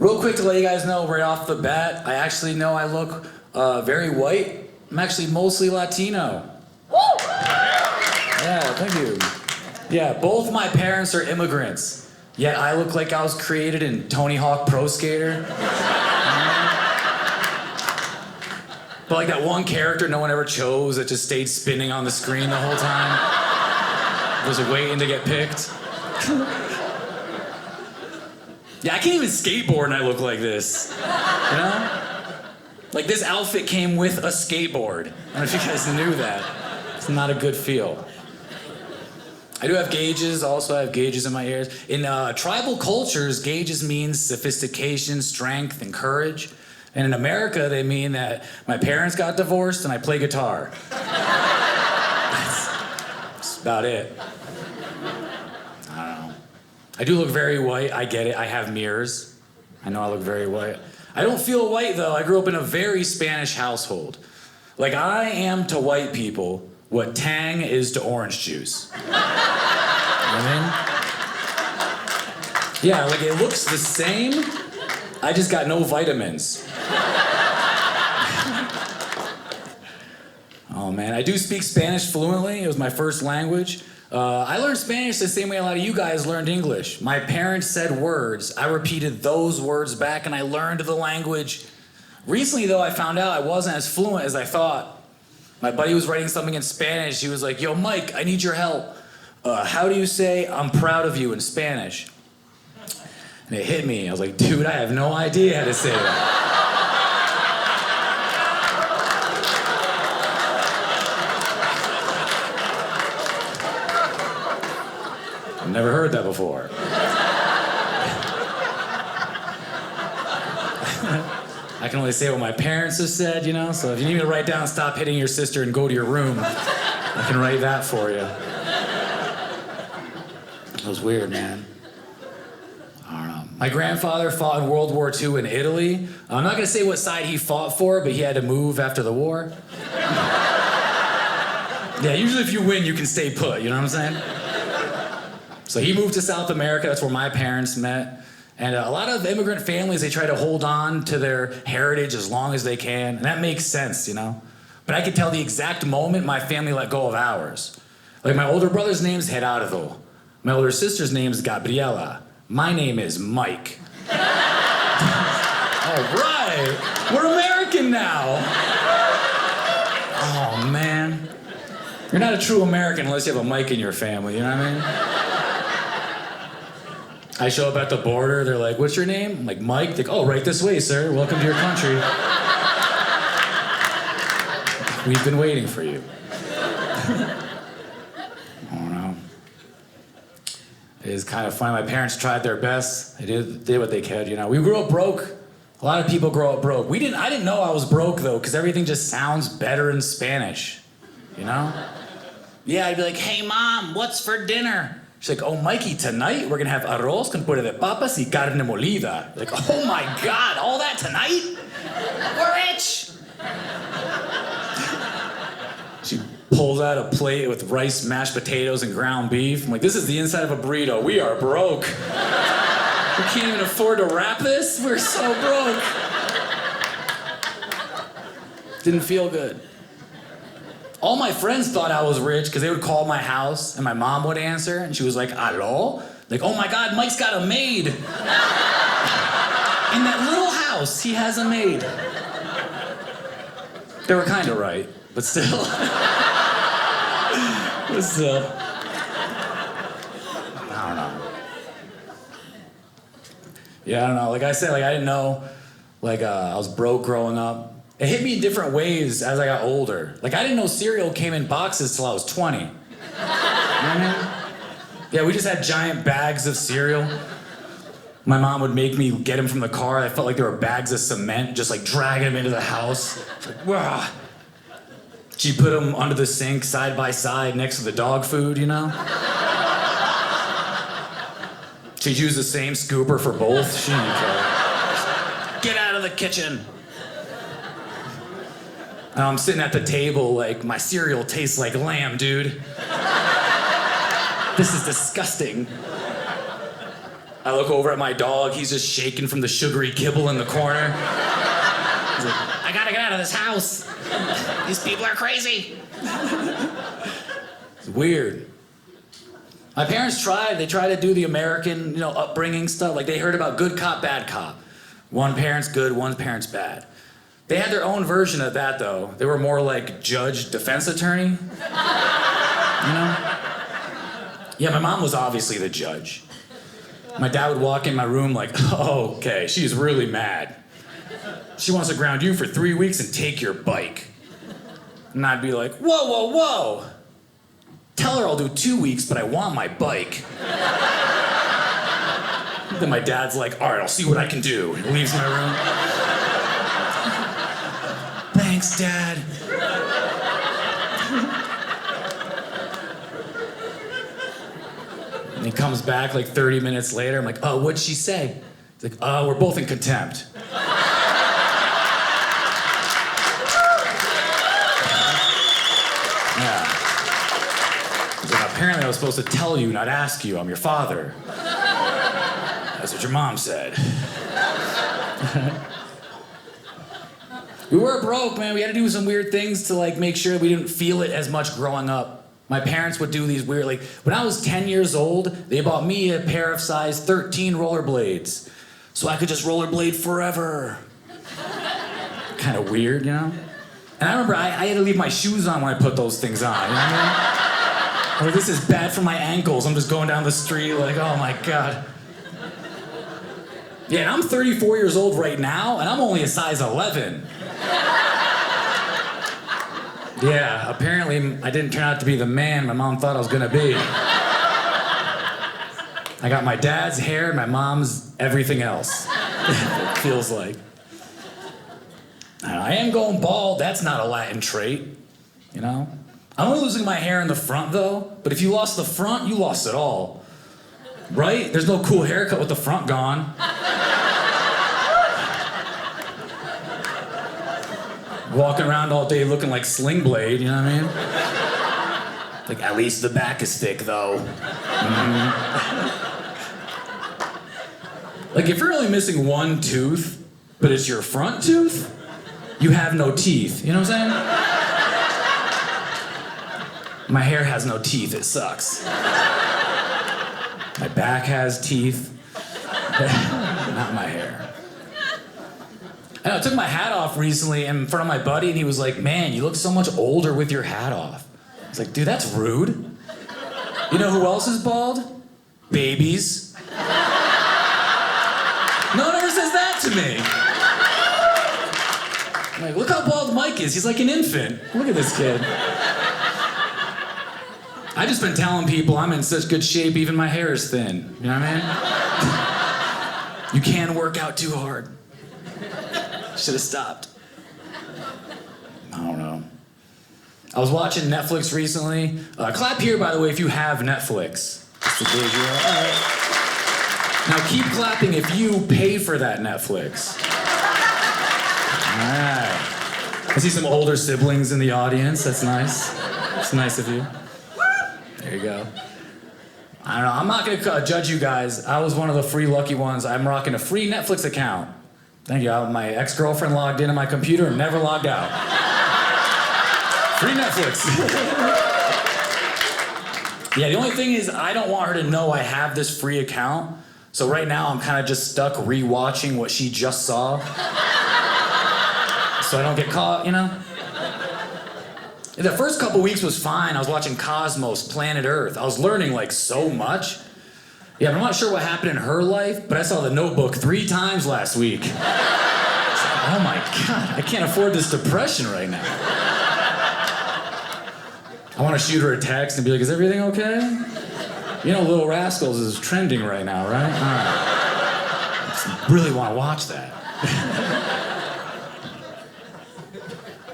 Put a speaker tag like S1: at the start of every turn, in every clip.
S1: Real quick to let you guys know right off the bat, I actually know I look very white. I'm actually mostly Latino. Woo! Yeah, thank you. Yeah, both my parents are immigrants. Yet I look like I was created in Tony Hawk Pro Skater. But like that one character no one ever chose that just stayed spinning on the screen the whole time. Was waiting to get picked. Yeah, I can't even skateboard and I look like this. You know? Like this outfit came with a skateboard. I don't know if you guys knew that. It's not a good feel. I do have gauges, also I have gauges in my ears. In tribal cultures, gauges means sophistication, strength, and courage. And in America, they mean that my parents got divorced and I play guitar. That's about it. I don't know. I do look very white, I get it. I have mirrors. I know I look very white. I don't feel white though. I grew up in a very Spanish household. Like I am to white people what Tang is to orange juice. You know what I mean? Yeah, like it looks the same. I just got no vitamins. Oh man, I do speak Spanish fluently. It was my first language. I learned Spanish the same way a lot of you guys learned English. My parents said words. I repeated those words back and I learned the language. Recently though, I found out I wasn't as fluent as I thought. My buddy was writing something in Spanish. He was like, yo, Mike, I need your help. How do you say I'm proud of you in Spanish? And it hit me. I was like, dude, I have no idea how to say that. I've never heard that before. I can only say what my parents have said, you know? So if you need me to write down, stop hitting your sister and go to your room, I can write that for you. That was weird, man. I don't know. My grandfather fought in World War II in Italy. I'm not gonna say what side he fought for, but he had to move after the war. Yeah, usually if you win, you can stay put, you know what I'm saying? So he moved to South America, that's where my parents met. And a lot of immigrant families, they try to hold on to their heritage as long as they can. And that makes sense, you know? But I could tell the exact moment my family let go of ours. Like my older brother's name's Gerardo. My older sister's name's Gabriela. My name is Mike. All right, we're American now. Oh man. You're not a true American unless you have a Mike in your family, you know what I mean? I show up at the border, they're like, what's your name? I'm like, Mike. They're like, oh, right this way, sir. Welcome to your country. We've been waiting for you. I don't know. It is kind of funny. My parents tried their best. They did what they could, you know. We grew up broke. A lot of people grow up broke. I didn't know I was broke, though, because everything just sounds better in Spanish, you know? Yeah, I'd be like, hey, Mom, what's for dinner? She's like, oh, Mikey, tonight we're gonna have arroz con puré de papas y carne molida. Like, oh my God, all that tonight? We're rich! She pulls out a plate with rice, mashed potatoes, and ground beef. I'm like, this is the inside of a burrito. We are broke. We can't even afford to wrap this? We're so broke. Didn't feel good. All my friends thought I was rich because they would call my house and my mom would answer and she was like, hello? Like, oh my God, Mike's got a maid. In that little house, he has a maid. They were kind of right, but still. But still. I don't know. Yeah, I don't know. Like I said, like I didn't know, like I was broke growing up. It hit me in different ways as I got older. Like, I didn't know cereal came in boxes till I was 20. You know what I mean? Yeah, we just had giant bags of cereal. My mom would make me get them from the car. I felt like there were bags of cement, just like dragging them into the house. It's like, wow. She'd put them under the sink, side by side, next to the dog food, you know? She'd use the same scooper for both. She didn't care. Get out of the kitchen. And I'm sitting at the table like, my cereal tastes like lamb, dude. This is disgusting. I look over at my dog. He's just shaking from the sugary kibble in the corner. He's like, I gotta get out of this house. These people are crazy. It's weird. My parents tried. They tried to do the American, upbringing stuff. Like, they heard about good cop, bad cop. One parent's good, one parent's bad. They had their own version of that, though. They were more like judge, defense attorney. Yeah, my mom was obviously the judge. My dad would walk in my room like, oh, okay, she's really mad. She wants to ground you for 3 weeks and take your bike. And I'd be like, whoa, whoa, whoa. Tell her I'll do 2 weeks, but I want my bike. Then my dad's like, all right, I'll see what I can do. He leaves my room. Thanks, Dad. And he comes back like 30 minutes later. I'm like, oh, what'd she say? He's like, we're both in contempt. Yeah. He's like, apparently I was supposed to tell you, not ask you. I'm your father. That's what your mom said. We were broke, man. We had to do some weird things to make sure we didn't feel it as much growing up. My parents would do these weird, when I was 10 years old, they bought me a pair of size 13 rollerblades so I could just rollerblade forever. Kind of weird, And I remember I had to leave my shoes on when I put those things on, you know what I mean? This is bad for my ankles. I'm just going down the street oh my God. Yeah, and I'm 34 years old right now, and I'm only a size 11. Yeah, apparently I didn't turn out to be the man my mom thought I was gonna be. I got my dad's hair and my mom's everything else. It feels like. I am going bald, that's not a Latin trait, I'm only losing my hair in the front though, but if you lost the front, you lost it all. Right? There's no cool haircut with the front gone. Walking around all day looking like Sling Blade, you know what I mean? At least the back is thick, though. Mm-hmm. If you're only missing one tooth, but it's your front tooth, you have no teeth. You know what I'm saying? My hair has no teeth, it sucks. My back has teeth, not my hair. I took my hat off recently in front of my buddy, and he was like, man, you look so much older with your hat off. I was like, dude, that's rude. You know who else is bald? Babies. No one ever says that to me. I'm like, look how bald Mike is. He's like an infant. Look at this kid. I've just been telling people I'm in such good shape, even my hair is thin. You know what I mean? You can work out too hard. Should have stopped. I don't know. I was watching Netflix recently. Clap here, by the way, if you have Netflix. Just to gauge you out. All right. Now keep clapping if you pay for that Netflix. All right. I see some older siblings in the audience. That's nice. That's nice of you. There you go. I don't know. I'm not going to judge you guys. I was one of the free lucky ones. I'm rocking a free Netflix account. Thank you. My ex-girlfriend logged in on my computer and never logged out. Free Netflix. Yeah, the only thing is I don't want her to know I have this free account. So right now I'm kind of just stuck rewatching what she just saw. So I don't get caught, The first couple weeks was fine. I was watching Cosmos, Planet Earth. I was learning so much. Yeah, but I'm not sure what happened in her life, but I saw The Notebook 3 times last week. Oh my God, I can't afford this depression right now. I want to shoot her a text and be like, is everything okay? Little Rascals is trending right now, right? All right. I just really want to watch that.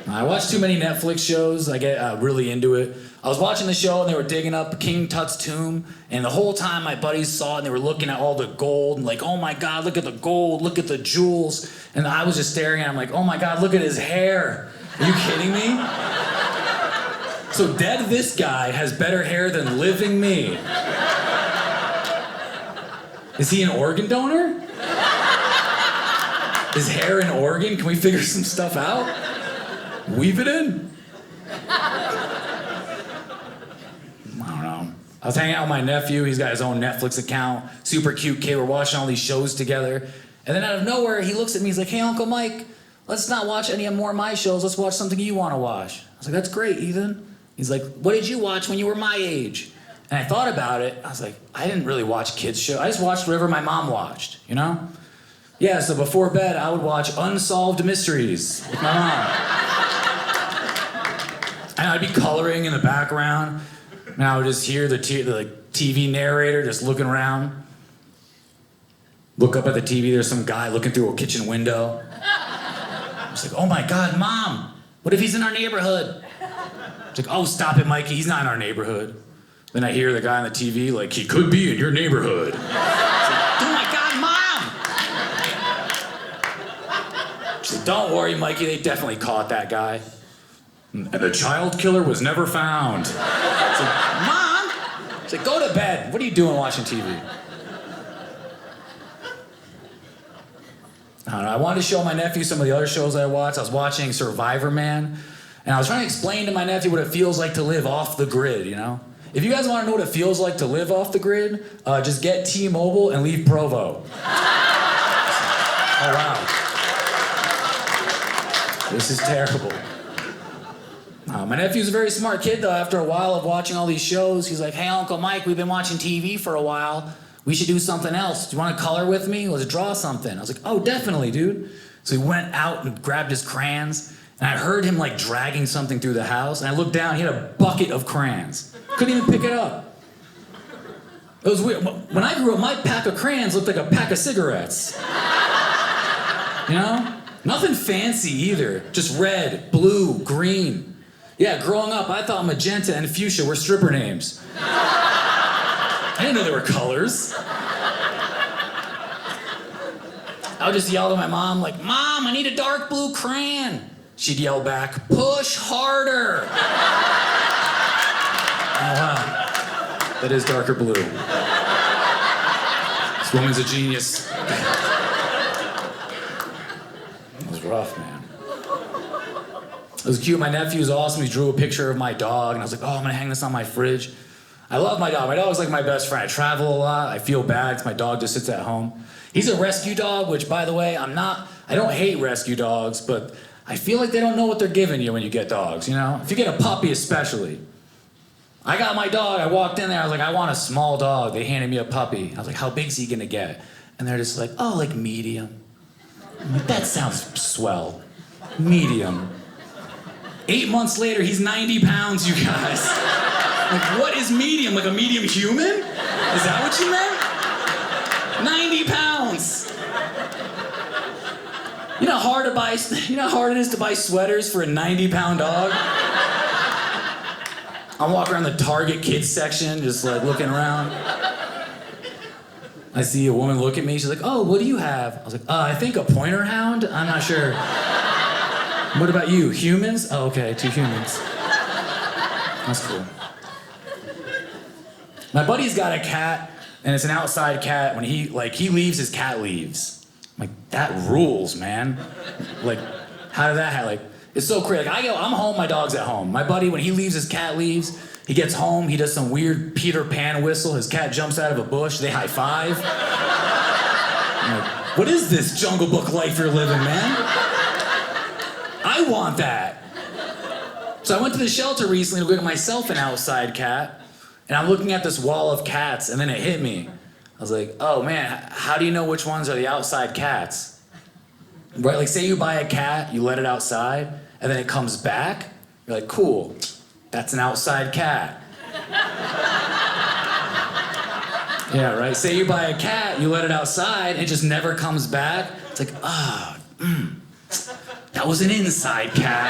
S1: I watch too many Netflix shows. I get really into it. I was watching the show and they were digging up King Tut's tomb, and the whole time my buddies saw it and they were looking at all the gold and oh my God, look at the gold, look at the jewels. And I was just staring at him oh my God, look at his hair. Are you kidding me? So dead this guy has better hair than living me. Is he an organ donor? Is hair an organ? Can we figure some stuff out? Weave it in? I don't know. I was hanging out with my nephew. He's got his own Netflix account. Super cute kid. We're watching all these shows together. And then out of nowhere, he looks at me. He's like, hey, Uncle Mike, let's not watch any more of my shows. Let's watch something you want to watch. I was like, that's great, Ethan. He's like, what did you watch when you were my age? And I thought about it. I was like, I didn't really watch kids' shows. I just watched whatever my mom watched, you know? Yeah, so before bed, I would watch Unsolved Mysteries with my mom. And I'd be coloring in the background, and I would just hear the TV narrator just looking around. Look up at the TV, there's some guy looking through a kitchen window. I was like, oh my God, Mom, what if he's in our neighborhood? It's like, oh, stop it, Mikey, he's not in our neighborhood. Then I hear the guy on the TV like, he could be in your neighborhood. It's like, oh my God, Mom! She's like, don't worry, Mikey, they definitely caught that guy. And the child killer was never found. It's like, Mom! It's like, go to bed. What are you doing watching TV? I don't know, I wanted to show my nephew some of the other shows I watched. I was watching Survivor Man, and I was trying to explain to my nephew what it feels like to live off the grid, you know? If you guys want to know what it feels like to live off the grid, just get T-Mobile and leave Provo. Oh, wow. This is terrible. My nephew's a very smart kid, though. After a while of watching all these shows, he's like, hey, Uncle Mike, we've been watching TV for a while. We should do something else. Do you want to color with me? Let's draw something. I was like, oh, definitely, dude. So he went out and grabbed his crayons, and I heard him like dragging something through the house, and I looked down, he had a bucket of crayons. Couldn't even pick it up. It was weird. When I grew up, my pack of crayons looked like a pack of cigarettes. You know? Nothing fancy either. Just red, blue, green. Yeah, growing up, I thought magenta and fuchsia were stripper names. I didn't know there were colors. I would just yell at my mom, like, Mom, I need a dark blue crayon. She'd yell back, push harder. Oh, wow. That is darker blue. This woman's a genius. It was rough, man. It was cute. My nephew was awesome. He drew a picture of my dog, and I was like, oh, I'm gonna hang this on my fridge. I love my dog. My dog's like my best friend. I travel a lot. I feel bad because my dog just sits at home. He's a rescue dog, which, by the way, I don't hate rescue dogs, but I feel like they don't know what they're giving you when you get dogs, you know? If you get a puppy especially. I got my dog, I walked in there, I was like, I want a small dog. They handed me a puppy. I was like, how big's he gonna get? And they're just like, oh, like medium. I'm like, that sounds swell. Medium. 8 months later, he's 90 pounds, you guys. Like, what is medium? Like a medium human? Is that what you meant? 90 pounds. You know how hard it is to buy sweaters for a 90-pound dog? I'm walking around the Target kids section, just like looking around. I see a woman look at me, she's like, oh, what do you have? I was like, I think a pointer hound? I'm not sure. What about you, humans? Oh, okay, 2 humans. That's cool. My buddy's got a cat, and it's an outside cat. When he leaves, his cat leaves. I'm like, that rules, man. Like, how did that happen? Like, it's so crazy. Like, I'm home, my dog's at home. My buddy, when he leaves, his cat leaves. He gets home, he does some weird Peter Pan whistle. His cat jumps out of a bush, they high five. I'm like, what is this Jungle Book life you're living, man? I want that. So I went to the shelter recently to get myself an outside cat, and I'm looking at this wall of cats, and then it hit me. I was like, oh man, how do you know which ones are the outside cats? Right, like say you buy a cat, you let it outside, and then it comes back, you're like, cool, that's an outside cat. Yeah, right, say you buy a cat, you let it outside, and it just never comes back. It's like, that was an inside cat.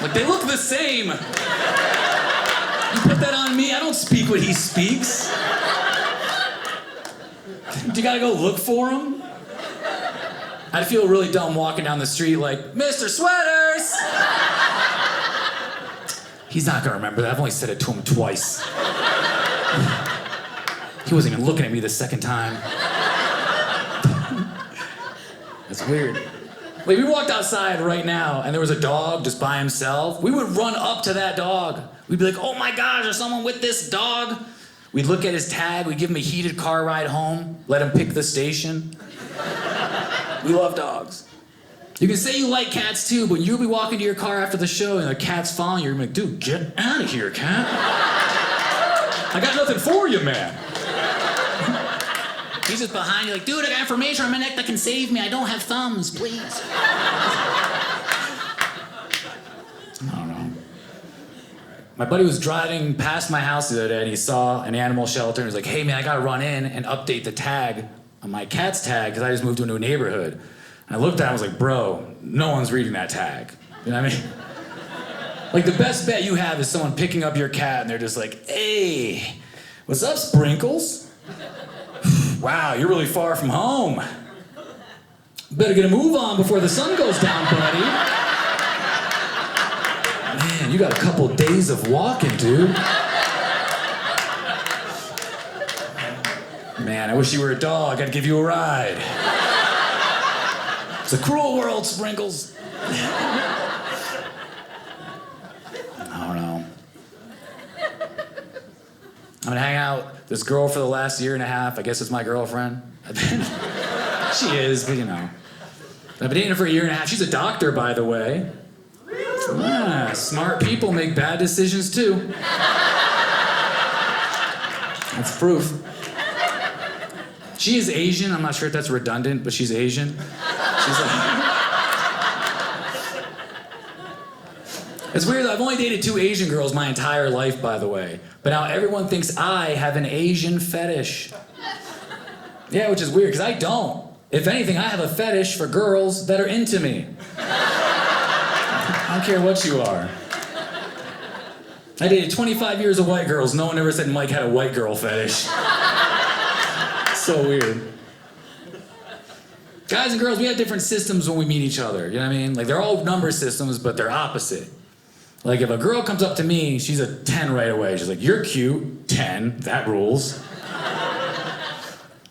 S1: Like, they look the same. You put that on me, I don't speak what he speaks. Do you gotta go look for him? I'd feel really dumb walking down the street like, Mr. Sweaters! He's not gonna remember that, I've only said it to him twice. He wasn't even looking at me the second time. That's weird. Like, we walked outside right now, and there was a dog just by himself. We would run up to that dog. We'd be like, oh my gosh, there's someone with this dog. We'd look at his tag, we'd give him a heated car ride home, let him pick the station. We love dogs. You can say you like cats too, but you'll be walking to your car after the show and the cat's following you. You're like, dude, get out of here, cat. I got nothing for you, man. He's just behind you like, dude, I got information on my neck that can save me. I don't have thumbs, please. I don't know. My buddy was driving past my house the other day and he saw an animal shelter and he was like, hey man, I gotta run in and update the tag on my cat's tag because I just moved to a new neighborhood. And I looked at it and I was like, bro, no one's reading that tag. You know what I mean? Like, the best bet you have is someone picking up your cat and they're just like, hey, what's up, Sprinkles? Wow, you're really far from home. Better get a move on before the sun goes down, buddy. Man, you got a couple days of walking, dude. Man, I wish you were a dog. I'd give you a ride. It's a cruel world, Sprinkles. I don't know. I'm gonna hang out with this girl for the last year and a half. I guess it's my girlfriend. She is, but you know. I've been dating her for a year and a half. She's a doctor, by the way. Ah, smart people make bad decisions too. That's proof. She is Asian. I'm not sure if that's redundant, but she's Asian. She's like... It's weird, I've only dated 2 Asian girls my entire life, by the way. But now everyone thinks I have an Asian fetish. Yeah, which is weird, because I don't. If anything, I have a fetish for girls that are into me. I don't care what you are. I dated 25 years of white girls. No one ever said Mike had a white girl fetish. So weird. Guys and girls, we have different systems when we meet each other. You know what I mean? Like, they're all number systems, but they're opposite. Like, if a girl comes up to me, she's a 10 right away. She's like, you're cute, 10, that rules.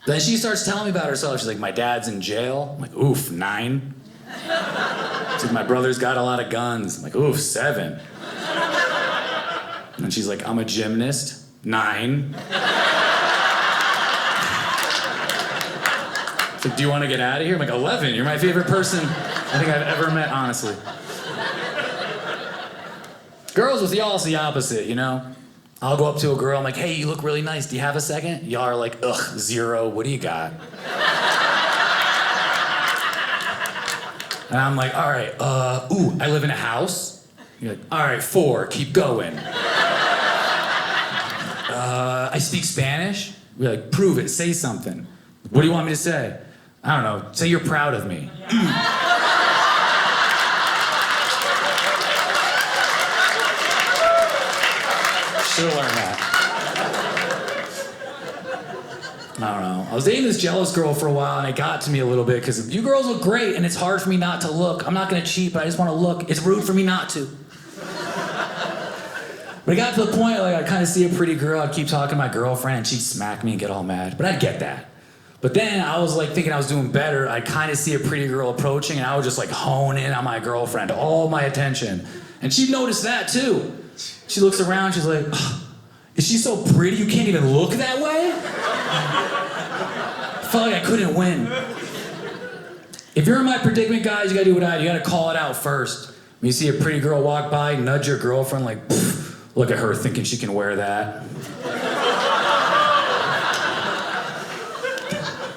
S1: Then she starts telling me about herself. She's like, my dad's in jail. I'm like, oof, 9. She's like, my brother's got a lot of guns. I'm like, oof, 7. And she's like, I'm a gymnast, 9. She's like, do you want to get out of here? I'm like, 11, you're my favorite person I think I've ever met, honestly. Girls with y'all is the opposite, you know? I'll go up to a girl, I'm like, hey, you look really nice. Do you have a second? Y'all are like, ugh, 0, what do you got? And I'm like, all right, ooh, I live in a house. You're like, all right, 4, keep going. I speak Spanish. We're like, prove it, say something. What do you want me to say? I don't know, say you're proud of me. Should've learned that. I don't know. I was dating this jealous girl for a while and it got to me a little bit because you girls look great and it's hard for me not to look. I'm not gonna cheat, but I just wanna look. It's rude for me not to. But it got to the point, like, I'd kind of see a pretty girl, I'd keep talking to my girlfriend and she'd smack me and get all mad. But I'd get that. But then I was like thinking I was doing better. I'd kind of see a pretty girl approaching and I would just like hone in on my girlfriend, all my attention. And she'd notice that too. She looks around, she's like, oh, is she so pretty you can't even look that way? I felt like I couldn't win. If you're in my predicament, guys, you gotta do what I do. You gotta call it out first. When you see a pretty girl walk by, nudge your girlfriend like, look at her thinking she can wear that.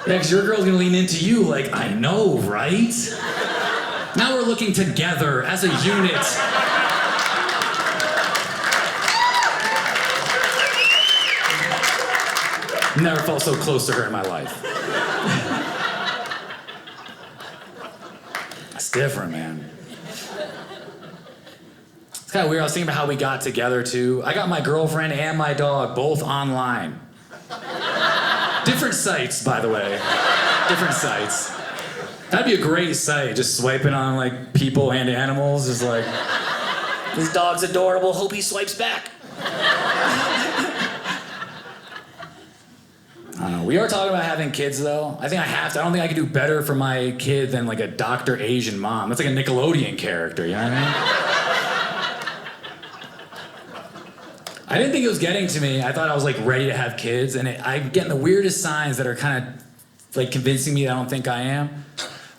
S1: Yeah, because your girl's gonna lean into you like, I know, right? Now we're looking together as a unit. Never felt so close to her in my life. It's different, man. It's kind of weird. I was thinking about how we got together, too. I got my girlfriend and my dog both online. Different sites, by the way. Different sites. That'd be a great site, just swiping on, like, people and animals. Just like, this dog's adorable, hope he swipes back. I don't know. We are talking about having kids, though. I think I have to. I don't think I could do better for my kid than like a Dr. Asian mom. That's like a Nickelodeon character, you know what I mean? I didn't think it was getting to me. I thought I was like ready to have kids, and I'm getting the weirdest signs that are kind of like convincing me that I don't think I am.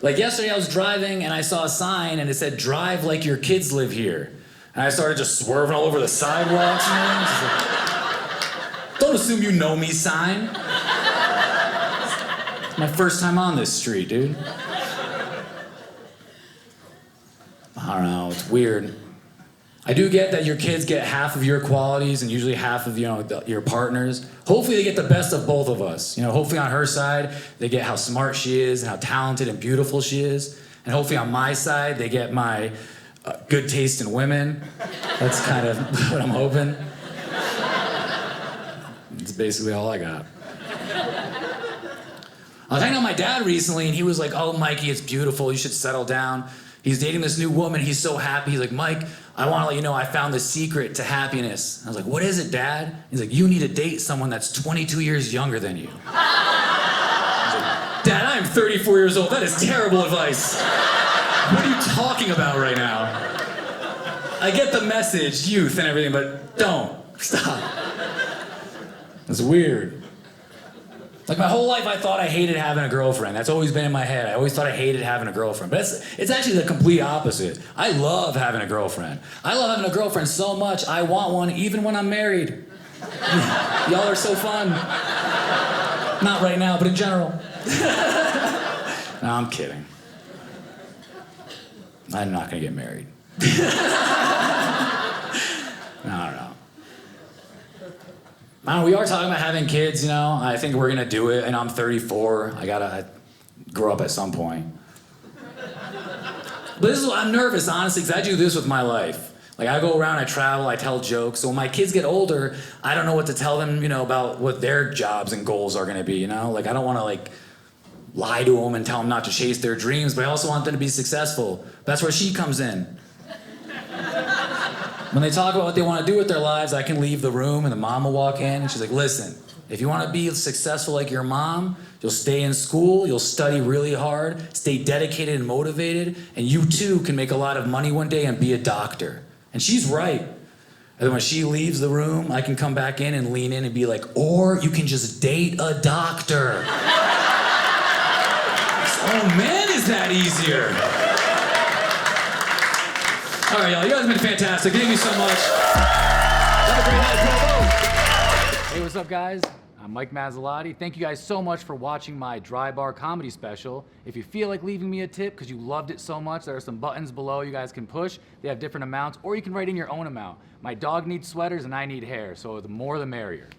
S1: Like yesterday I was driving and I saw a sign and it said, "Drive like your kids live here." And I started just swerving all over the sidewalks, man. Just like, don't assume you know me sign. It's my first time on this street, dude. I don't know, it's weird. I do get that your kids get half of your qualities and usually half of, your partner's. Hopefully they get the best of both of us. Hopefully on her side, they get how smart she is and how talented and beautiful she is. And hopefully on my side, they get my good taste in women. That's kind of what I'm hoping. That's basically all I got. I was hanging out with my dad recently and he was like, "Oh, Mikey, it's beautiful. You should settle down." He's dating this new woman. He's so happy. He's like, "Mike, I want to let you know I found the secret to happiness." I was like, "What is it, Dad?" He's like, "You need to date someone that's 22 years younger than you." I was like, "Dad, I'm 34 years old. That is terrible advice. What are you talking about right now?" I get the message, youth and everything, but don't. Stop. It's weird. Like my whole life I thought I hated having a girlfriend. That's always been in my head. I always thought I hated having a girlfriend. But it's actually the complete opposite. I love having a girlfriend. I love having a girlfriend so much I want one even when I'm married. Y'all are so fun. Not right now, but in general. No, I'm kidding. I'm not gonna get married. I don't know. We are talking about having kids, I think we're gonna do it, and I'm 34. I gotta grow up at some point. But I'm nervous, honestly, because I do this with my life. Like, I go around, I travel, I tell jokes. So when my kids get older, I don't know what to tell them, about what their jobs and goals are gonna be, Like, I don't wanna, lie to them and tell them not to chase their dreams, but I also want them to be successful. That's where she comes in. When they talk about what they want to do with their lives, I can leave the room and the mom will walk in and she's like, "Listen, if you want to be successful like your mom, you'll stay in school, you'll study really hard, stay dedicated and motivated, and you too can make a lot of money one day and be a doctor." And she's right. And then when she leaves the room, I can come back in and lean in and be like, "Or you can just date a doctor." Oh man, is that easier? All right, y'all, you guys have been fantastic. Thank you so much. Have a great night, Provo. Hey, what's up, guys? I'm Mike Masilotti. Thank you guys so much for watching my Dry Bar comedy special. If you feel like leaving me a tip because you loved it so much, there are some buttons below you guys can push. They have different amounts, or you can write in your own amount. My dog needs sweaters and I need hair, so the more the merrier.